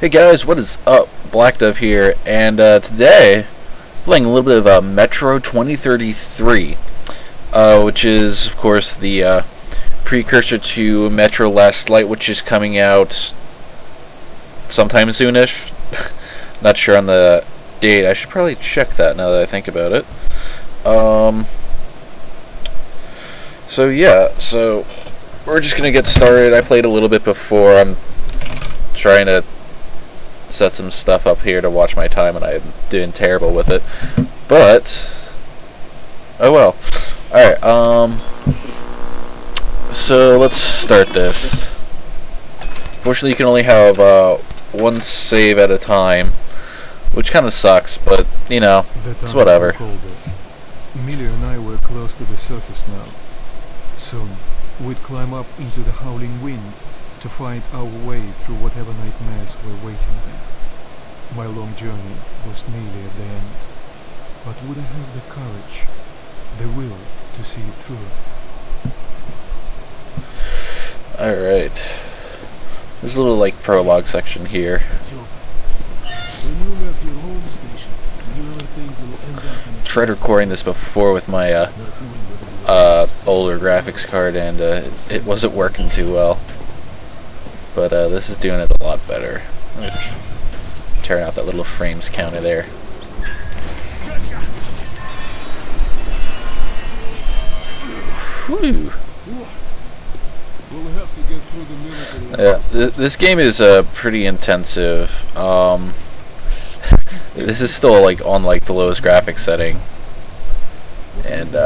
Hey guys, what is up? Black Dove here, and today playing a little bit of Metro 2033, which is of course the precursor to Metro Last Light, which is coming out sometime soonish. Not sure on the date. I should probably check that now that I think about it. So yeah, so we're just gonna get started. I played a little bit before. I'm trying to set some stuff up here to watch my time, and I'm doing terrible with it. But oh well. Alright, so let's start this. Fortunately, you can only have one save at a time, which kind of sucks, but you know, it's whatever. Emilia and I were close to the surface now. Soon, we'd climb up into the howling wind to find our way through whatever nightmares were waiting there. My long journey was nearly at the end, but would I have the courage, the will to see it through? Alright. There's a little like prologue section here. Tried recording this before with my older graphics card, and it wasn't working too well. But this is doing it a lot better. Tearing out that little frames counter there. Whew. Yeah, this game is pretty intensive. This is still like on like the lowest graphics setting, and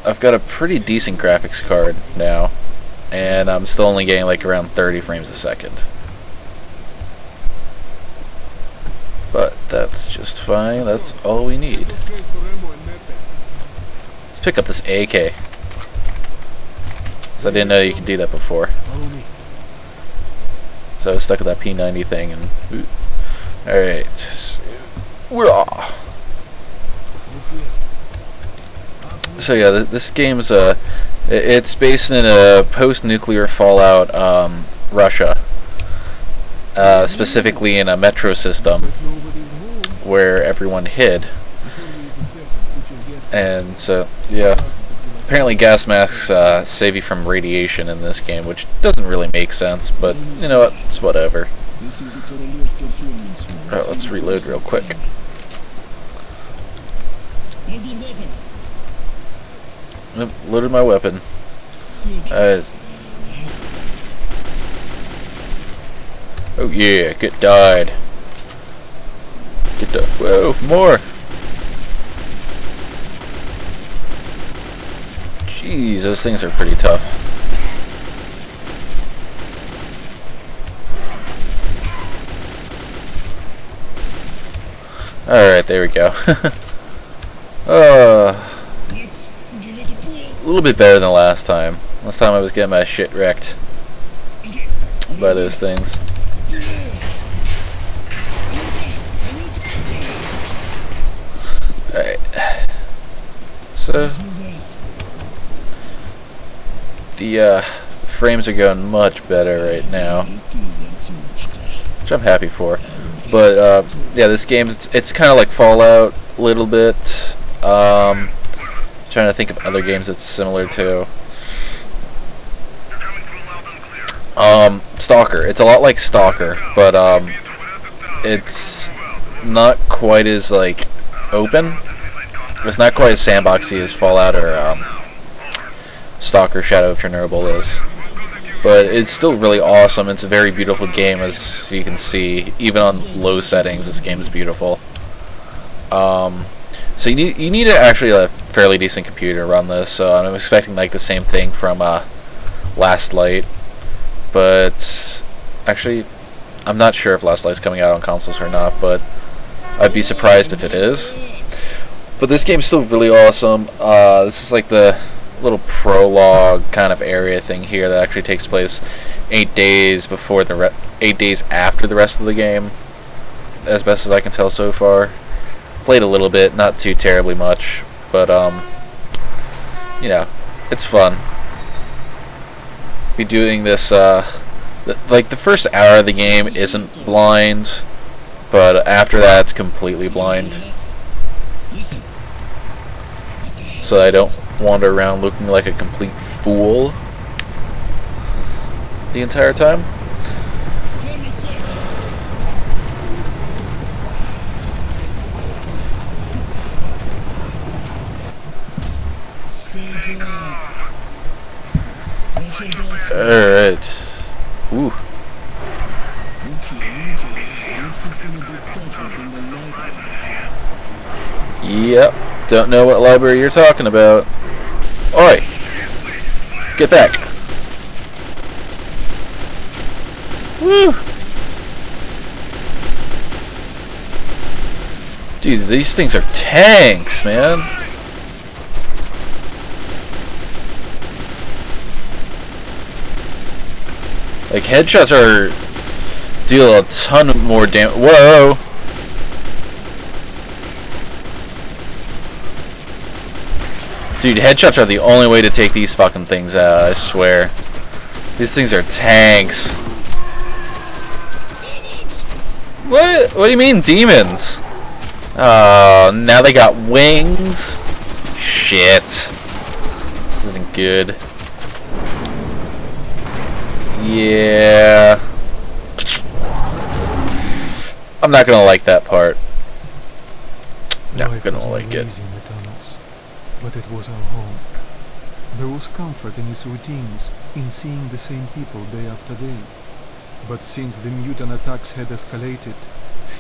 I've got a pretty decent graphics card now, and I'm still only getting like around 30 frames a second. But that's just fine. That's all we need. Let's pick up this AK. So I didn't know you could do that before. So I was stuck with that P90 thing, and alright. So yeah, this game's it's based in a post-nuclear fallout Russia, specifically in a metro system where everyone hid. And so yeah, apparently gas masks save you from radiation in this game, which doesn't really make sense, but you know what, it's whatever. Alright, let's reload real quick. Yep, loaded my weapon. Oh yeah, get died. Get the whoa, more. Jeez, those things are pretty tough. Alright, there we go. A little bit better than last time. Last time I was getting my shit wrecked by those things. Alright. So the frames are going much better right now, which I'm happy for. But yeah, this game, it's kind of like Fallout a little bit. Trying to think of other games it's similar to. Stalker. It's a lot like Stalker, but it's not quite as like open. It's not quite as sandboxy as Fallout or Stalker Shadow of Chernobyl is. But it's still really awesome. It's a very beautiful game, as you can see. Even on low settings, this game is beautiful. So you need actually a fairly decent computer to run this. So I'm expecting like the same thing from Last Light, but actually I'm not sure if Last Light's coming out on consoles or not. But I'd be surprised if it is. But this game's still really awesome. This is like the little prologue kind of area thing here that actually takes place 8 days before 8 days after the rest of the game, as best as I can tell so far. Played a little bit, not too terribly much, but you know, it's fun. Be doing this Like the first hour of the game isn't blind, but after that it's completely blind. So I don't wander around looking like a complete fool the entire time. Alright. Ooh. Yep. Don't know what library you're talking about. Oi! Get back! Woo! Dude, these things are tanks, man! Like, headshots are... deal a ton more damage. Whoa! Dude, headshots are the only way to take these fucking things out, I swear. These things are tanks. What? What do you mean, demons? Oh, now they got wings? Shit. This isn't good. Yeah. I'm not gonna like that part. Not gonna like it. But it was our home. There was comfort in its routines, in seeing the same people day after day. But since the mutant attacks had escalated,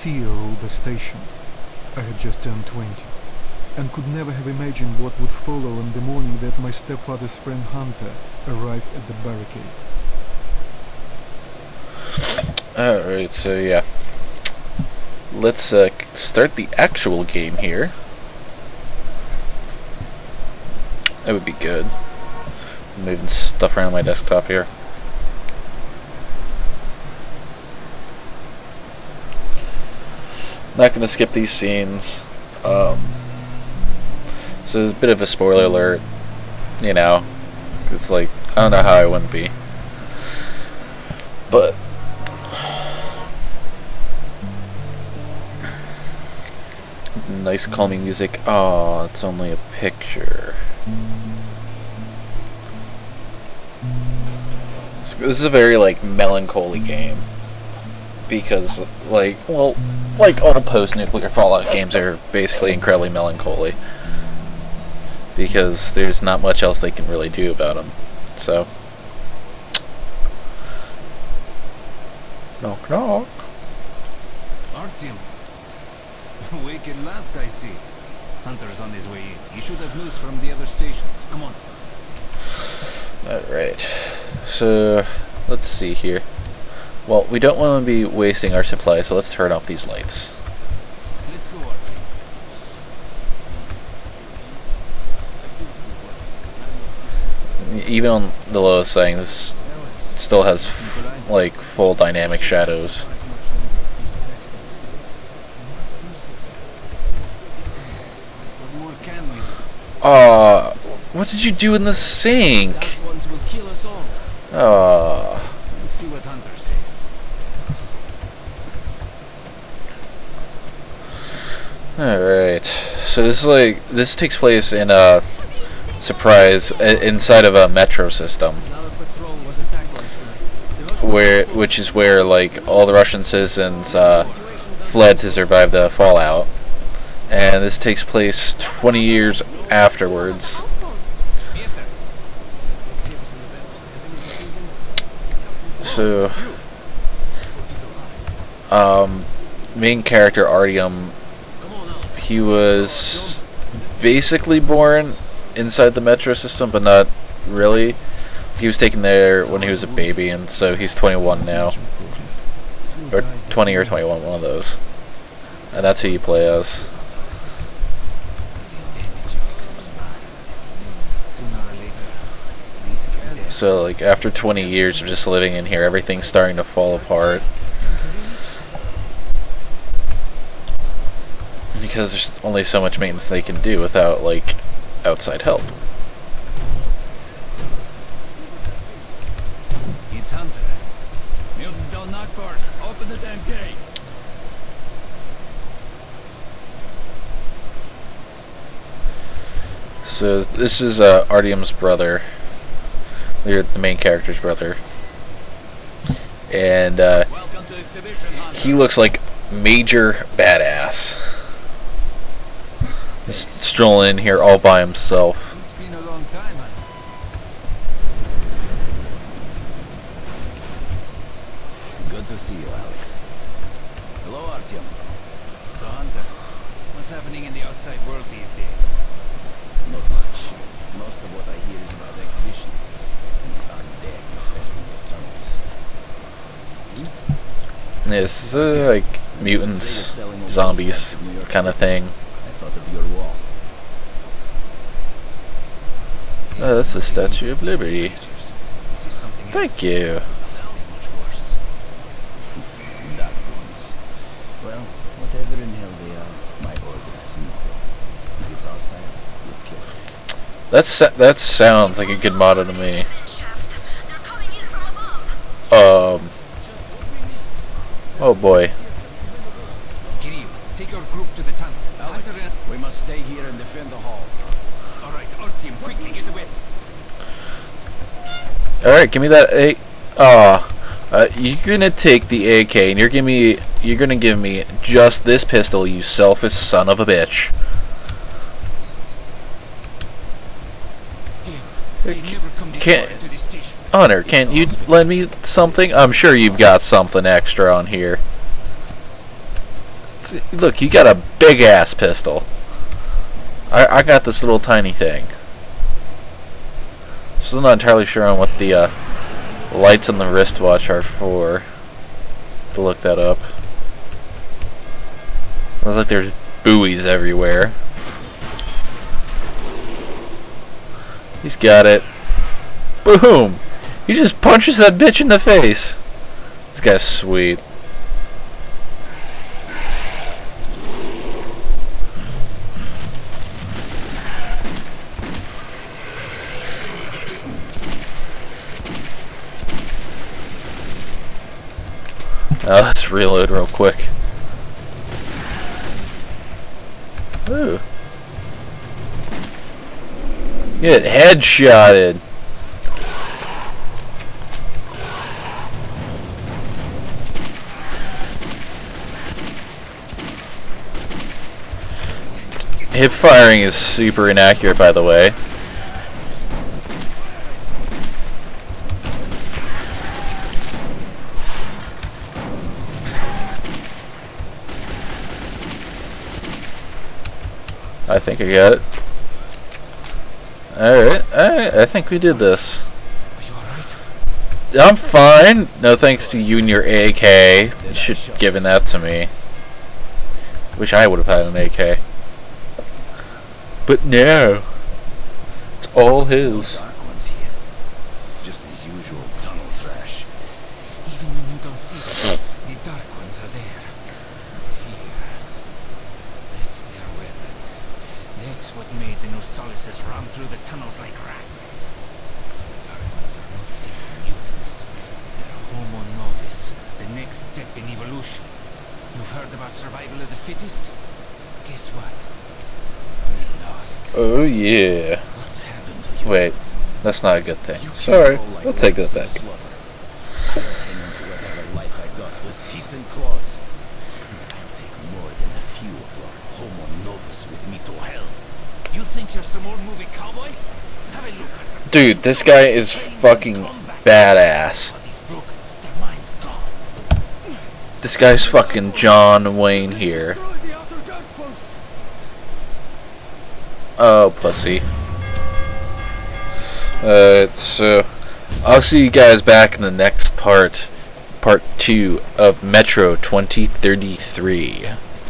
fear ruled the station. I had just turned 20, and could never have imagined what would follow on the morning that my stepfather's friend Hunter arrived at the barricade. Alright, so yeah. Let's start the actual game here. That would be good. Moving stuff around my desktop here. Not gonna skip these scenes. So there's a bit of a spoiler alert. You know, it's like, I don't know how I wouldn't be. But nice calming music. Oh, it's only a picture. This is a very, like, melancholy game. Because, like, well, like all post-nuclear Fallout games are basically incredibly melancholy. Because there's not much else they can really do about them. So. Knock, knock. Artyom. Wake at last, I see. Hunter's on his way in. He should have news from the other stations. Come on. Alright. So, let's see here. Well, we don't want to be wasting our supply, so let's turn off these lights. Let's go, Artyom. Even on the lowest settings, it still has, like, full dynamic shadows. What did you do in the sink? Let's see what Hunter says. Alright. So this takes place in a surprise inside of a metro system. Which is where, like, all the Russian citizens fled to survive the fallout. And this takes place 20 years afterwards. So, main character Artyom, he was basically born inside the metro system, but not really. He was taken there when he was a baby, and so he's 21 now. Or 20 or 21, one of those. And that's who you play as. So, like, after 20 years of just living in here, everything's starting to fall apart. Because there's only so much maintenance they can do without, like, outside help. It's Hunter. Mutants don't knock first. Open the damn gate. So this is Artyom's brother. You're the main character's brother. And Welcome to exhibition, Hunter. he looks like major badass. Just strolling in here all by himself. It's been a long time, Hunter. Good to see you, Alex. Hello, Artyom. So, Hunter, what's happening in the outside world these days? Not much. Most of what I hear is about exhibition. And the undead infesting the tunnels. This is like mutants, zombies kind of thing. I thought of your wall. Oh, that's the Statue of Liberty. This is something Thank you. Something much worse. Dark ones. Well, whatever in hell they are, my order is motto. If it's hostile, we'll kill it. That sounds like a good motto to me. They're coming in from above. Oh boy. Kiryu, take your group to the tunnels. Alex, we must stay here and defend the hall. All right, our team, quickly get away. All right, give me that A. You're gonna take the AK and you're gonna give me just this pistol, you selfish son of a bitch. They never come this Can't- far into the station. Honor, can't you lend me something? I'm sure you've got something extra on here. See, look, you got a big ass pistol. I got this little tiny thing. Still not entirely sure on what the lights on the wristwatch are for. To look that up. Looks like there's buoys everywhere. He's got it. Boom! He just punches that bitch in the face. This guy's sweet. Let's reload real quick. Ooh. Get headshotted. Hip firing is super inaccurate, by the way. I think I got it. Alright, I think we did this. Are you alright? I'm fine. No thanks to you and your AK. You should have given that to me. Wish I would have had an AK. But no. It's all his. Dark ones here. Just the usual tunnel trash. Even when you don't see them, the dark ones are there. Fear. That's their weapon. That's what made the Nosalises run through the tunnels like rats. The dark ones are not simple mutants. They're Homo novis, the next step in evolution. You've heard about survival of the fittest? Guess what? We lost. Oh yeah. What's happened to you? Wait, that's not a good thing. You Sorry, can't go like we'll take that lambs to back. the slaughter. I'll hang on to whatever life I got with teeth and claws. I'll take more than a few of your Homo novus with me to hell. You think you're some old movie cowboy? Have a look at them. Dude, this guy is fucking badass. Bodies broken, their minds gone. This guy's fucking John Wayne here. Oh, pussy. So I'll see you guys back in the next part 2 of Metro 2033.